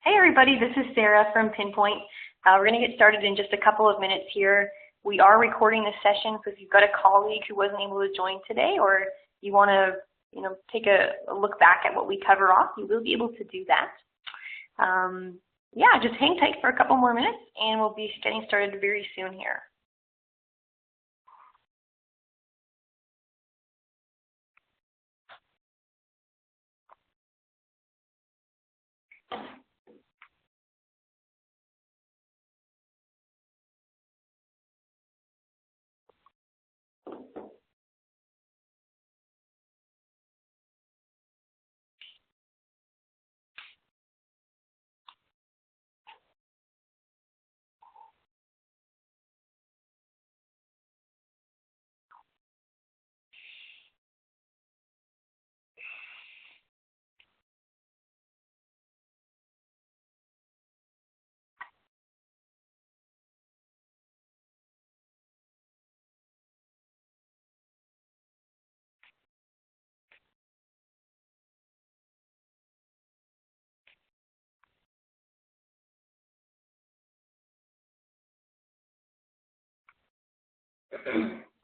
Hey everybody, this is Sarah from PiinPoint. We're going to get started in just a couple of minutes here. We are recording this session, so if you've got a colleague who wasn't able to join today, or you want to, take a look back at what we cover off, you will be able to do that. Just hang tight for a couple more minutes, and we'll be getting started very soon here.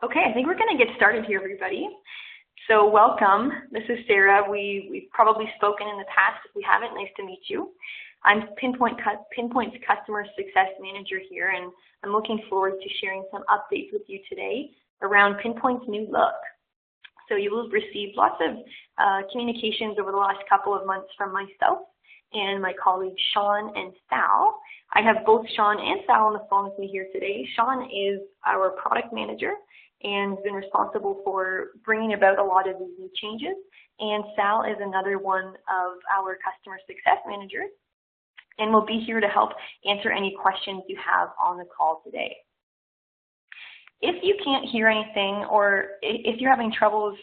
Okay, I think we're going to get started here, everybody. So welcome. This is Sarah. We've probably spoken in the past. If we haven't, nice to meet you. I'm PiinPoint's Customer Success Manager here, and I'm looking forward to sharing some updates with you today around PiinPoint's new look. So you will have received lots of communications over the last couple of months from myself and my colleagues Sean and Sal. I have both Sean and Sal on the phone with me here today. Sean is our product manager and has been responsible for bringing about a lot of these new changes. And Sal is another one of our customer success managers and will be here to help answer any questions you have on the call today. If you can't hear anything, or if you're having troubles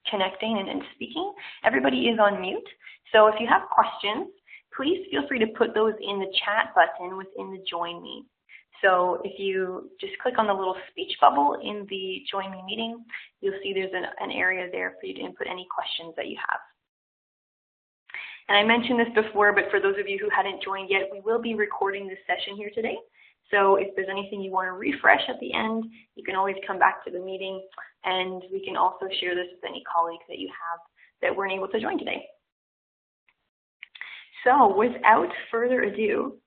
connecting and speaking, everybody is on mute. So if you have questions, please feel free to put those in the chat button within the Join Me. So if you just click on the little speech bubble in the Join Me meeting, you'll see there's an area there for you to input any questions that you have. And I mentioned this before, but for those of you who hadn't joined yet, we will be recording this session here today. So if there's anything you want to refresh at the end, you can always come back to the meeting, and we can also share this with any colleagues that you have that weren't able to join today. So without further ado,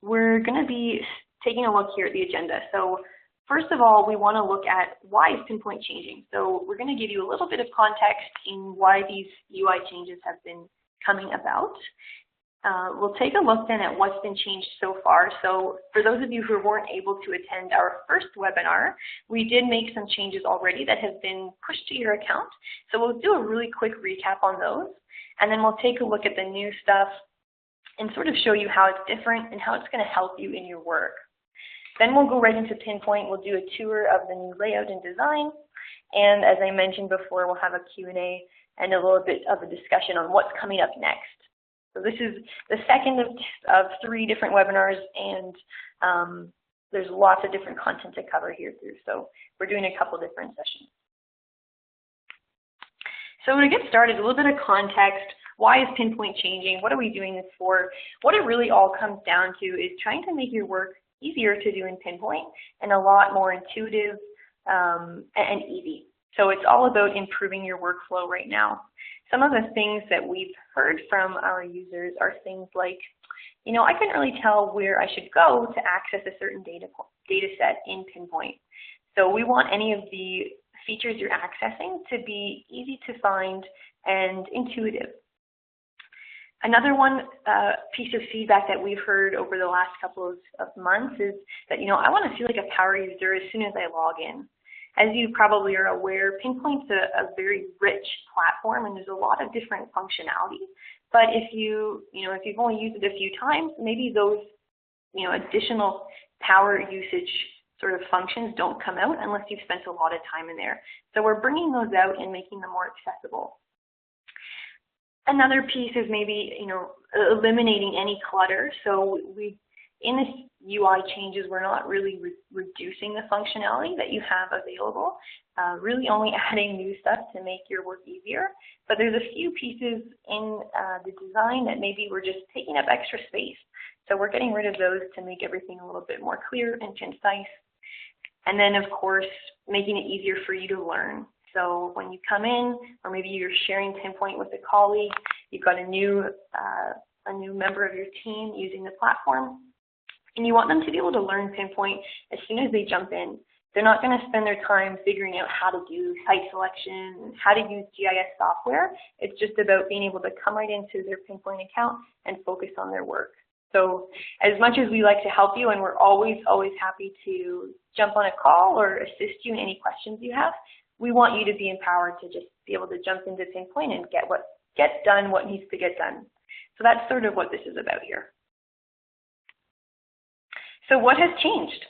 we're going to be taking a look here at the agenda. So first of all, we want to look at why is PiinPoint changing. So we're going to give you a little bit of context in why these UI changes have been coming about. We'll take a look then at what's been changed so far. So for those of you who weren't able to attend our first webinar, we did make some changes already that have been pushed to your account. So we'll do a really quick recap on those, and then we'll take a look at the new stuff and sort of show you how it's different and how it's going to help you in your work. Then we'll go right into PiinPoint. We'll do a tour of the new layout and design. And as I mentioned before, we'll have a Q&A and a little bit of a discussion on what's coming up next. So this is the second of 3 different webinars, and there's lots of different content to cover here too. So we're doing a couple different sessions. So to get started, a little bit of context. Why is PiinPoint changing? What are we doing this for? What it really all comes down to is trying to make your work easier to do in PiinPoint and a lot more intuitive and easy. So it's all about improving your workflow right now. Some of the things that we've heard from our users are things like, I couldn't really tell where I should go to access a certain data set in PiinPoint. So we want any of the features you're accessing to be easy to find and intuitive. Another piece of feedback that we've heard over the last couple of months is that, I want to feel like a power user as soon as I log in. As you probably are aware, PiinPoint's a very rich platform, and there's a lot of different functionality. But if you've only used it a few times, maybe those, additional power usage sort of functions don't come out unless you've spent a lot of time in there. So we're bringing those out and making them more accessible. Another piece is maybe, eliminating any clutter. So we in this UI changes, we're not really reducing the functionality that you have available, really only adding new stuff to make your work easier. But there's a few pieces in the design that maybe we're just taking up extra space. So we're getting rid of those to make everything a little bit more clear and concise. And then, of course, making it easier for you to learn. So when you come in, or maybe you're sharing PiinPoint with a colleague, you've got a new member of your team using the platform, and you want them to be able to learn PiinPoint as soon as they jump in. They're not going to spend their time figuring out how to do site selection, how to use GIS software. It's just about being able to come right into their PiinPoint account and focus on their work. So as much as we like to help you, and we're always happy to jump on a call or assist you in any questions you have, we want you to be empowered to just be able to jump into PiinPoint and get done what needs to get done. So that's sort of what this is about here. So what has changed?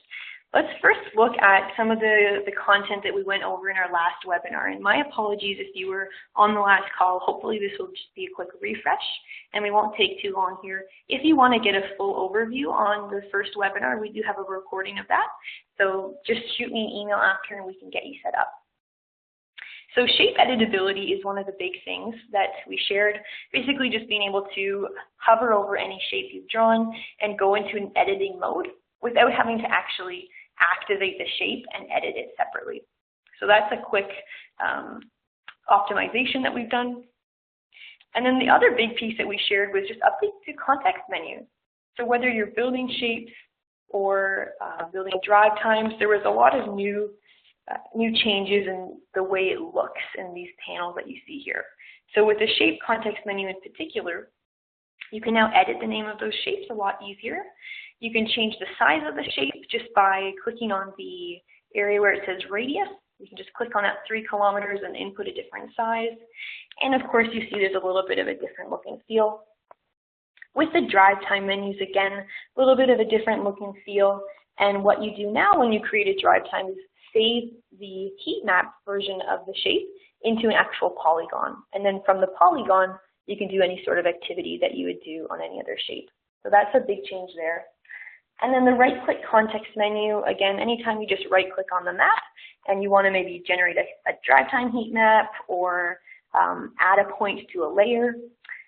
Let's first look at some of the content that we went over in our last webinar. And my apologies if you were on the last call. Hopefully this will just be a quick refresh, and we won't take too long here. If you want to get a full overview on the first webinar, we do have a recording of that. So just shoot me an email after and we can get you set up. So shape editability is one of the big things that we shared, basically just being able to hover over any shape you've drawn and go into an editing mode without having to actually activate the shape and edit it separately. So that's a quick optimization that we've done. And then the other big piece that we shared was just updates to context menus. So whether you're building shapes or building drive times, there was a lot of new changes in the way it looks in these panels that you see here. So with the shape context menu in particular, you can now edit the name of those shapes a lot easier. You can change the size of the shape just by clicking on the area where it says radius. You can just click on that 3 kilometers and input a different size. And of course, you see there's a little bit of a different look and feel. With the drive time menus, again, a little bit of a different look and feel. And what you do now when you create a drive time is save the heat map version of the shape into an actual polygon. And then from the polygon, you can do any sort of activity that you would do on any other shape. So that's a big change there. And then the right-click context menu, again, anytime you just right-click on the map and you want to maybe generate a drive time heat map or add a point to a layer,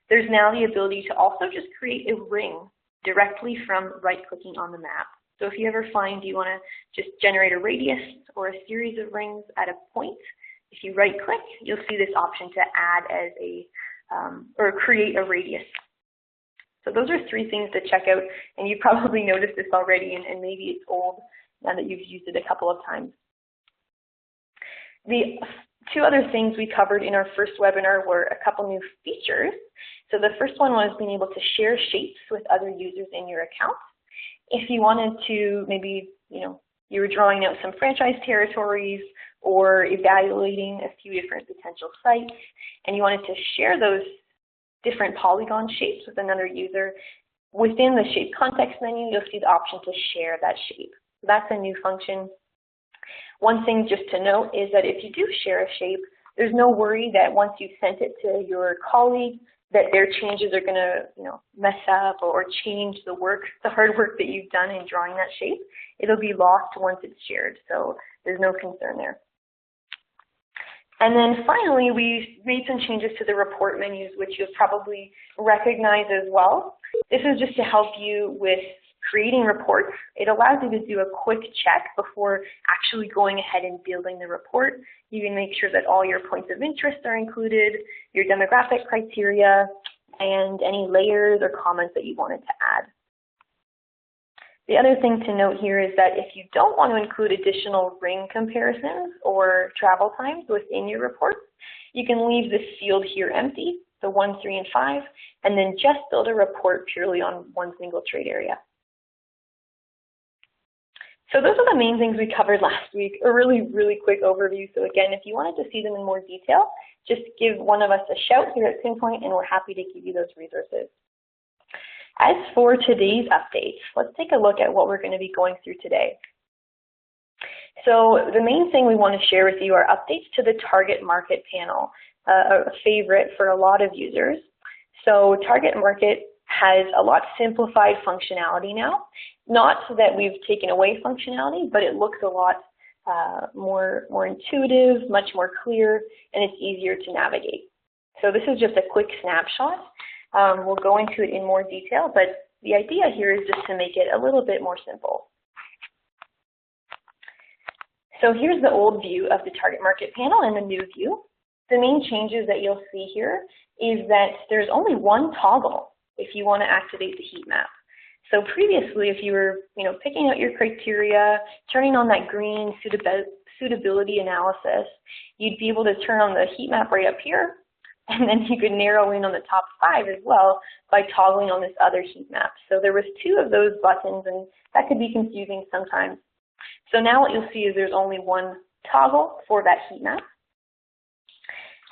there's now the ability to also just create a ring directly from right-clicking on the map. So if you ever find you want to just generate a radius or a series of rings at a point, if you right-click, you'll see this option to add as or create a radius. So those are 3 things to check out, and you probably noticed this already, and maybe it's old now that you've used it a couple of times. The 2 other things we covered in our first webinar were a couple new features. So the first one was being able to share shapes with other users in your account. If you wanted to, maybe, you were drawing out some franchise territories or evaluating a few different potential sites, and you wanted to share those different polygon shapes with another user, within the shape context menu, you'll see the option to share that shape. So that's a new function. One thing just to note is that if you do share a shape, there's no worry that once you've sent it to your colleague, that their changes are going to, mess up or change the hard work that you've done in drawing that shape. It'll be lost once it's shared, so there's no concern there. And then finally, we made some changes to the report menus, which you'll probably recognize as well. This is just to help you with creating reports. It allows you to do a quick check before actually going ahead and building the report. You can make sure that all your points of interest are included, your demographic criteria, and any layers or comments that you wanted to add. The other thing to note here is that if you don't want to include additional ring comparisons or travel times within your reports, you can leave this field here empty, the 1, 3, and 5, and then just build a report purely on one single trade area. So those are the main things we covered last week, a really, really quick overview. So again, if you wanted to see them in more detail, just give one of us a shout here at PiinPoint and we're happy to give you those resources. As for today's updates, let's take a look at what we're going to be going through today. So the main thing we want to share with you are updates to the target market panel, a favorite for a lot of users. So target market has a lot simplified functionality now. Not so that we've taken away functionality, but it looks a lot more intuitive, much more clear, and it's easier to navigate. So this is just a quick snapshot. We'll go into it in more detail, but the idea here is just to make it a little bit more simple. So here's the old view of the target market panel and the new view. The main changes that you'll see here is that there's only one toggle if you want to activate the heat map. So previously, if you were picking out your criteria, turning on that green suitability analysis, you'd be able to turn on the heat map right up here, and then you could narrow in on the top 5 as well by toggling on this other heat map. So there was 2 of those buttons, and that could be confusing sometimes. So now what you'll see is there's only one toggle for that heat map.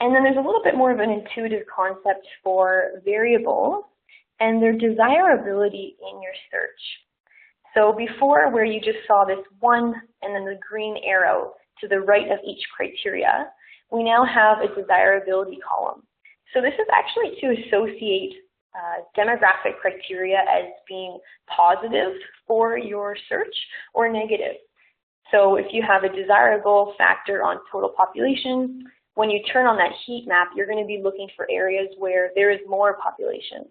And then there's a little bit more of an intuitive concept for variables and their desirability in your search. So before, where you just saw this one and then the green arrow to the right of each criteria, we now have a desirability column. So this is actually to associate demographic criteria as being positive for your search or negative. So if you have a desirable factor on total population, when you turn on that heat map, you're going to be looking for areas where there is more population.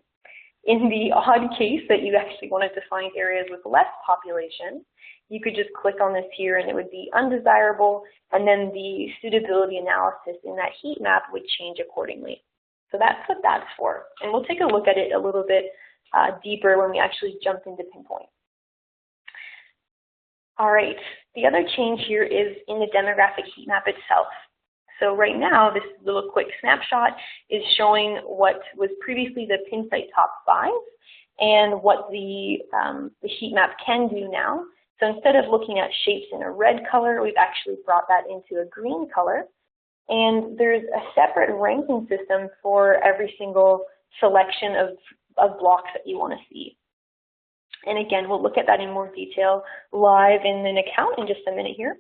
In the odd case that you actually wanted to find areas with less population, you could just click on this here and it would be undesirable, and then the suitability analysis in that heat map would change accordingly. So that's what that's for. And we'll take a look at it a little bit deeper when we actually jump into PiinPoint. All right, the other change here is in the demographic heat map itself. So right now, this little quick snapshot is showing what was previously the PinSite top 5 and what the heat map can do now. So instead of looking at shapes in a red color, we've actually brought that into a green color. And there's a separate ranking system for every single selection of blocks that you want to see. And again, we'll look at that in more detail live in an account in just a minute here.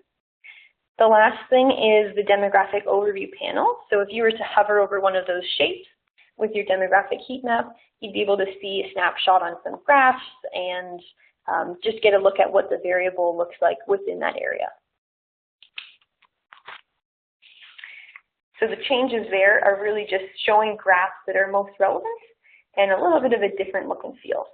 The last thing is the demographic overview panel. So if you were to hover over one of those shapes with your demographic heat map, you'd be able to see a snapshot on some graphs and just get a look at what the variable looks like within that area. So the changes there are really just showing graphs that are most relevant and a little bit of a different look and feel.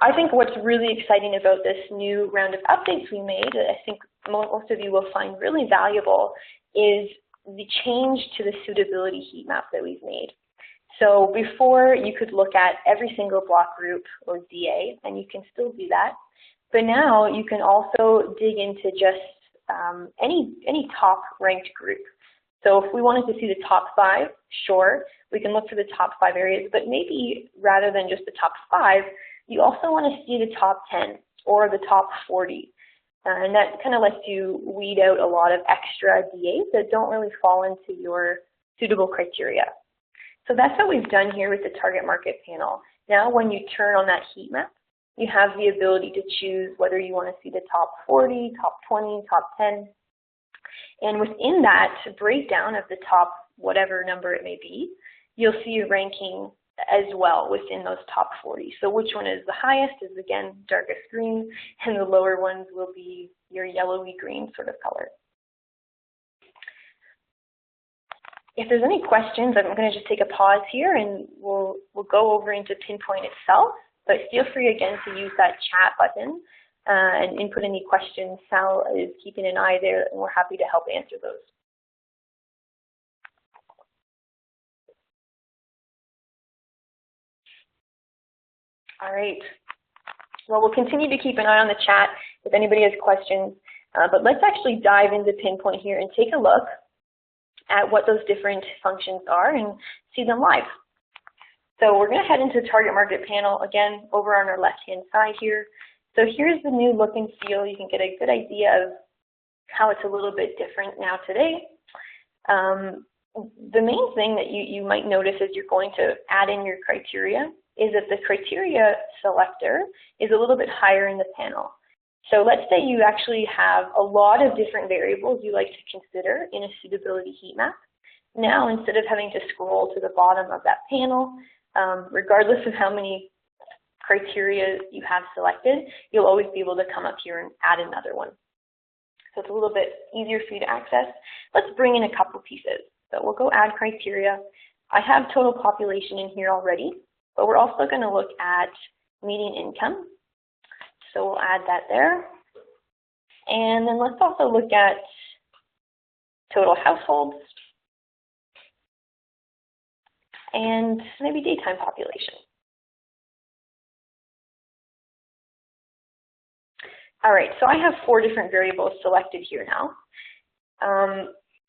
I think what's really exciting about this new round of updates we made, that I think most of you will find really valuable, is the change to the suitability heat map that we've made. So before, you could look at every single block group or DA, and you can still do that. But now you can also dig into just any top ranked group. So if we wanted to see the top 5, sure, we can look for the top 5 areas, but maybe rather than just the top 5, you also want to see the top 10 or the top 40. And that kind of lets you weed out a lot of extra DAs that don't really fall into your suitable criteria. So that's what we've done here with the target market panel. Now when you turn on that heat map, you have the ability to choose whether you want to see the top 40, top 20, top 10. And within that breakdown of the top whatever number it may be, you'll see a ranking as well within those top 40. So which one is the highest is, again, darkest green, and the lower ones will be your yellowy green sort of color. If there's any questions, I'm going to just take a pause here and we'll go over into PiinPoint itself, but feel free again to use that chat button and input any questions. Sal is keeping an eye there and we're happy to help answer those. All right. Well, we'll continue to keep an eye on the chat if anybody has questions, but let's actually dive into PiinPoint here and take a look at what those different functions are and see them live. So we're going to head into the target market panel, again, over on our left-hand side here. So here's the new look and feel. You can get a good idea of how it's a little bit different now today. The main thing that you might notice as you're going to add in your criteria is that the criteria selector is a little bit higher in the panel. So let's say you actually have a lot of different variables you like to consider in a suitability heat map. Now, instead of having to scroll to the bottom of that panel, regardless of how many criteria you have selected, you'll always be able to come up here and add another one. So it's a little bit easier for you to access. Let's bring in a couple pieces. So we'll go add criteria. I have total population in here already, but we're also going to look at median income. So we'll add that there. And then let's also look at total households and maybe daytime population. All right, so I have 4 different variables selected here now.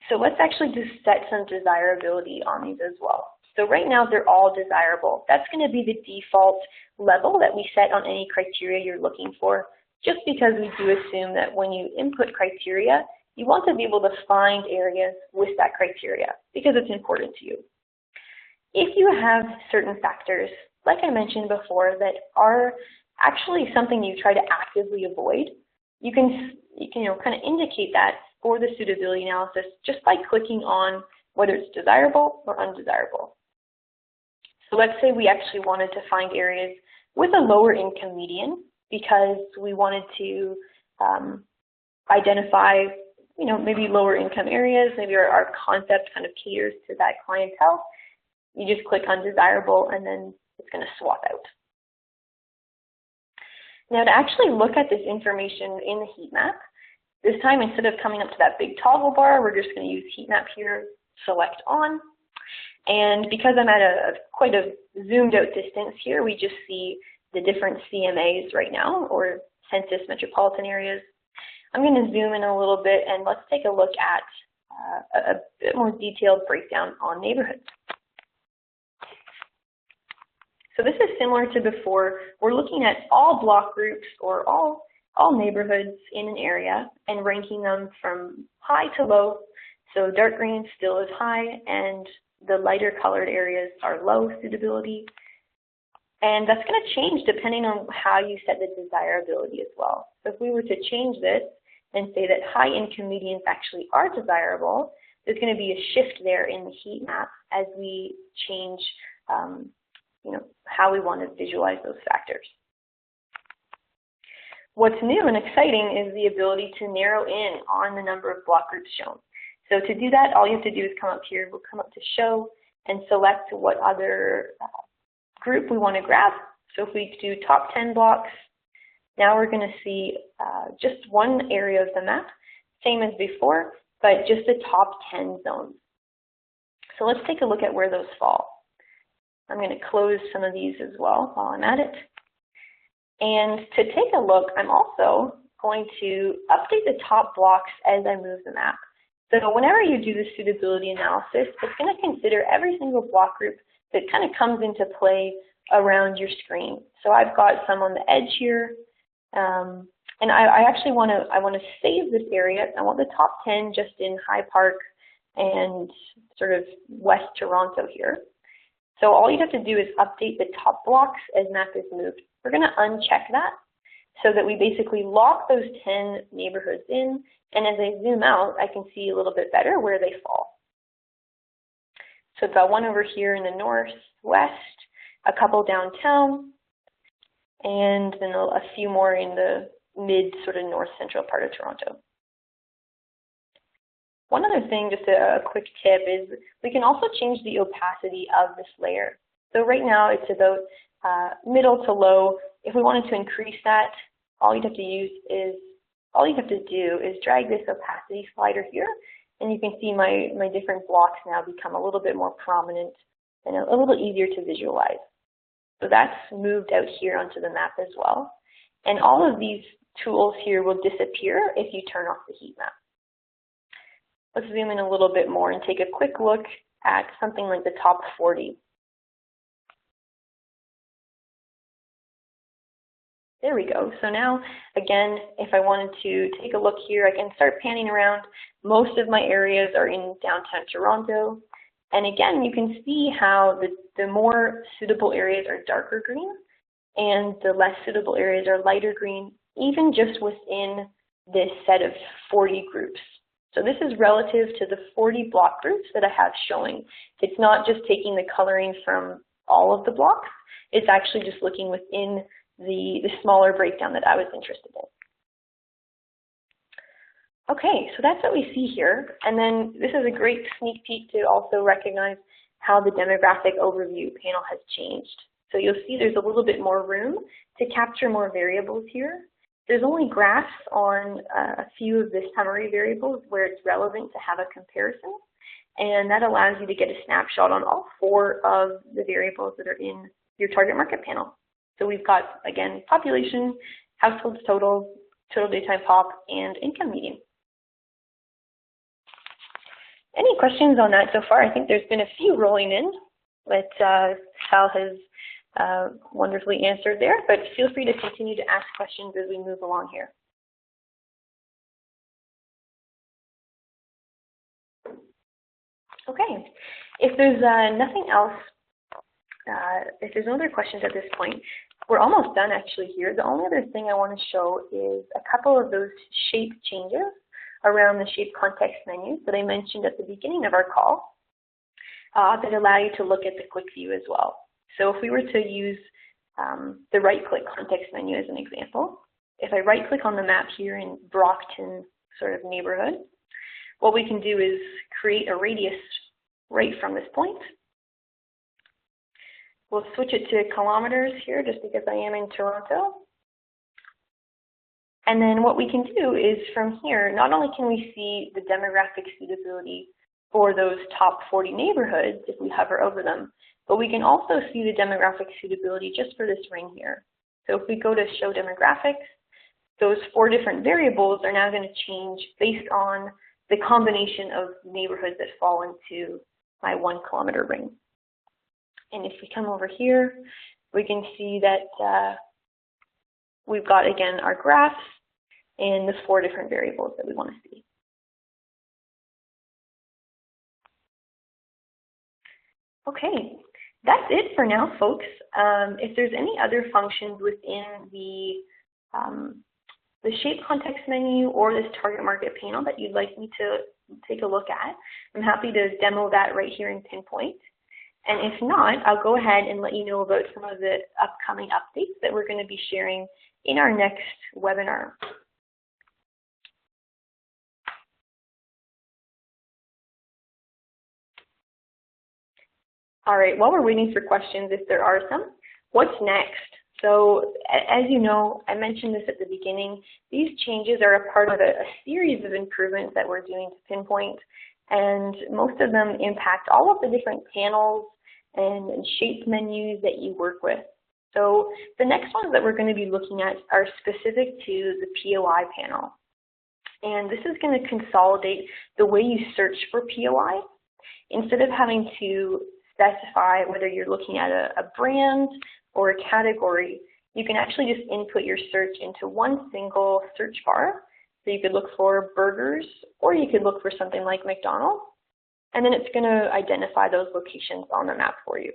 So let's actually just set some desirability on these as well. So right now they're all desirable. That's going to be the default level that we set on any criteria you're looking for, just because we do assume that when you input criteria, you want to be able to find areas with that criteria because it's important to you. If you have certain factors, like I mentioned before, that are actually something you try to actively avoid, you can kind of indicate that for the suitability analysis just by clicking on whether it's desirable or undesirable. So let's say we actually wanted to find areas with a lower income median because we wanted to identify, maybe lower income areas, maybe our concept kind of caters to that clientele. You just click on desirable and then it's going to swap out. Now to actually look at this information in the heat map, this time instead of coming up to that big toggle bar, we're just going to use heat map here, select on. And because I'm at quite a zoomed out distance here, we just see the different CMAs right now, or census metropolitan areas. I'm going to zoom in a little bit and let's take a look at a bit more detailed breakdown on neighborhoods. So this is similar to before. We're looking at all block groups or all neighborhoods in an area and ranking them from high to low. So dark green still is high and the lighter colored areas are low suitability. And that's going to change depending on how you set the desirability as well. So if we were to change this and say that high income medians actually are desirable, there's going to be a shift there in the heat map as we change how we want to visualize those factors. What's new and exciting is the ability to narrow in on the number of block groups shown. So to do that, all you have to do is come up here, we'll come up to show and select what other group we want to grab. So if we do top 10 blocks, now we're going to see just one area of the map, same as before, but just the top 10 zones. So let's take a look at where those fall. I'm going to close some of these as well while I'm at it. And to take a look, I'm also going to update the top blocks as I move the map. So whenever you do the suitability analysis, it's going to consider every single block group that kind of comes into play around your screen. So I've got some on the edge here, and I actually want to save this area. I want the top 10 just in High Park and sort of West Toronto here. So all you have to do is update the top blocks as map is moved. We're going to uncheck that so that we basically lock those 10 neighborhoods in, and as I zoom out, I can see a little bit better where they fall. So I've got one over here in the northwest, a couple downtown, and then a few more in the mid sort of north central part of Toronto. One other thing, just a quick tip, is we can also change the opacity of this layer. So right now it's about middle to low. If we wanted to increase that, all you have to do is drag this opacity slider here, and you can see my different blocks now become a little bit more prominent and a little easier to visualize. So that's moved out here onto the map as well. And all of these tools here will disappear if you turn off the heat map. Let's zoom in a little bit more and take a quick look at something like the top 40. There we go. So now, again, if I wanted to take a look here, I can start panning around. Most of my areas are in downtown Toronto. And again, you can see how the more suitable areas are darker green and the less suitable areas are lighter green, even just within this set of 40 groups. So this is relative to the 40 block groups that I have showing. It's not just taking the coloring from all of the blocks. It's actually just looking within the smaller breakdown that I was interested in. Okay, so that's what we see here. And then this is a great sneak peek to also recognize how the demographic overview panel has changed. So you'll see there's a little bit more room to capture more variables here. There's only graphs on a few of the summary variables where it's relevant to have a comparison. And that allows you to get a snapshot on all 4 of the variables that are in your target market panel. So we've got, again, population, households total, total daytime pop, and income median. Any questions on that so far? I think there's been a few rolling in that Sal has wonderfully answered there, but feel free to continue to ask questions as we move along here. Okay, if there's nothing else, if there's no other questions at this point, we're almost done actually here. The only other thing I want to show is a couple of those shape changes around the shape context menus that I mentioned at the beginning of our call that allow you to look at the quick view as well. So if we were to use the right-click context menu as an example, if I right-click on the map here in Brockton sort of neighborhood, what we can do is create a radius right from this point. We'll switch it to kilometers here just because I am in Toronto. And then what we can do is from here, not only can we see the demographic suitability for those top 40 neighborhoods if we hover over them, but we can also see the demographic suitability just for this ring here. So if we go to show demographics, those 4 different variables are now going to change based on the combination of neighborhoods that fall into my 1 kilometer ring. And if we come over here, we can see that we've got, again, our graphs and the 4 different variables that we want to see. Okay, that's it for now, folks. If there's any other functions within the shape context menu or this target market panel that you'd like me to take a look at, I'm happy to demo that right here in PiinPoint. And if not, I'll go ahead and let you know about some of the upcoming updates that we're going to be sharing in our next webinar. All right, while we're waiting for questions, if there are some, what's next? So as you know, I mentioned this at the beginning, these changes are a part of a series of improvements that we're doing to PiinPoint, and most of them impact all of the different panels and shape menus that you work with. So the next ones that we're going to be looking at are specific to the POI panel. And this is going to consolidate the way you search for POI. Instead of having to specify whether you're looking at a brand or a category, you can actually just input your search into one single search bar. So you could look for burgers, or you could look for something like McDonald's, and then it's going to identify those locations on the map for you.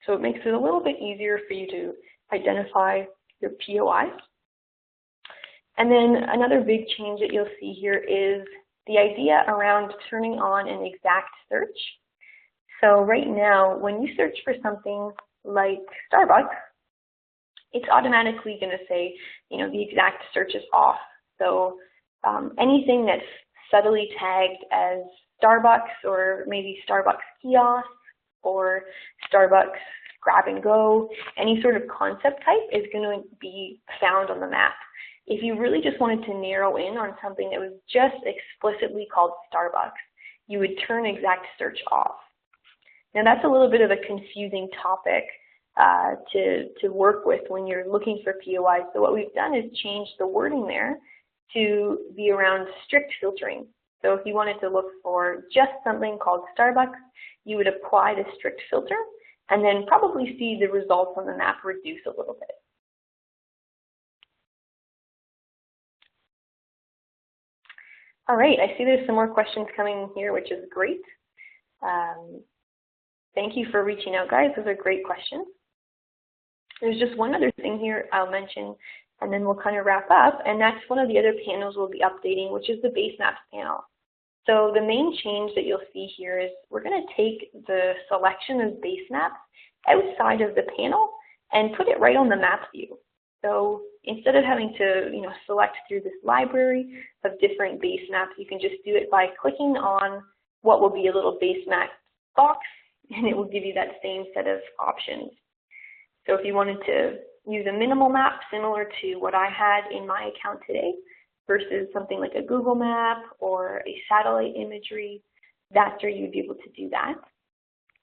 So it makes it a little bit easier for you to identify your POIs. And then another big change that you'll see here is the idea around turning on an exact search. So right now, when you search for something like Starbucks, it's automatically going to say, you know, the exact search is off. So anything that's subtly tagged as Starbucks, or maybe Starbucks kiosk, or Starbucks grab and go, any sort of concept type is going to be found on the map. If you really just wanted to narrow in on something that was just explicitly called Starbucks, you would turn exact search off. Now that's a little bit of a confusing topic to work with when you're looking for POI. So what we've done is change the wording there to be around strict filtering. So if you wanted to look for just something called Starbucks, you would apply the strict filter and then probably see the results on the map reduce a little bit. All right, I see there's some more questions coming in here, which is great. Thank you for reaching out, guys. Those are great questions. There's just one other thing here I'll mention, and then we'll kind of wrap up, and that's one of the other panels we'll be updating, which is the base maps panel. So the main change that you'll see here is we're going to take the selection of base maps outside of the panel and put it right on the map view. So instead of having to select through this library of different base maps, you can just do it by clicking on what will be a little base map box, and it will give you that same set of options. So if you wanted to use a minimal map similar to what I had in my account today versus something like a Google map or a satellite imagery, that's where you'd be able to do that.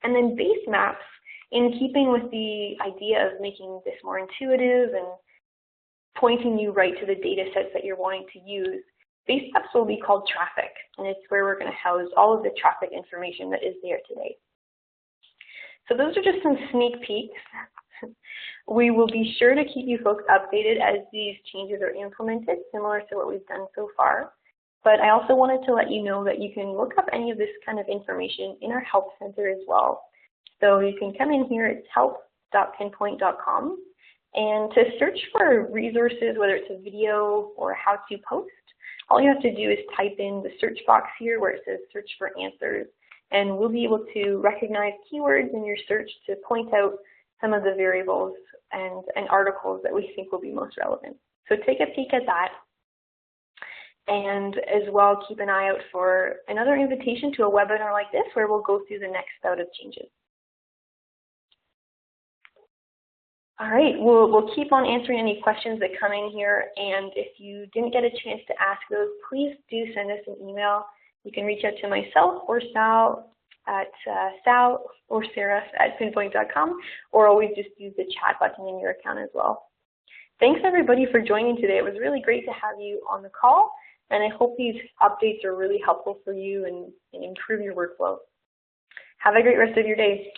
And then base maps, in keeping with the idea of making this more intuitive and pointing you right to the data sets that you're wanting to use, base maps will be called traffic, and it's where we're going to house all of the traffic information that is there today. So those are just some sneak peeks. We will be sure to keep you folks updated as these changes are implemented, similar to what we've done so far. But I also wanted to let you know that you can look up any of this kind of information in our Help Center as well. So you can come in here, it's help.piinpoint.com, and to search for resources, whether it's a video or how to post, all you have to do is type in the search box here where it says search for answers, and we'll be able to recognize keywords in your search to point out some of the variables and articles that we think will be most relevant. So take a peek at that. And as well, keep an eye out for another invitation to a webinar like this where we'll go through the next bout of changes. All right, we'll keep on answering any questions that come in here, and if you didn't get a chance to ask those, please do send us an email. You can reach out to myself or Sal at Sal or Sarah at PiinPoint.com, or always just use the chat button in your account as well. Thanks everybody for joining today. It was really great to have you on the call, and I hope these updates are really helpful for you and improve your workflow. Have a great rest of your day.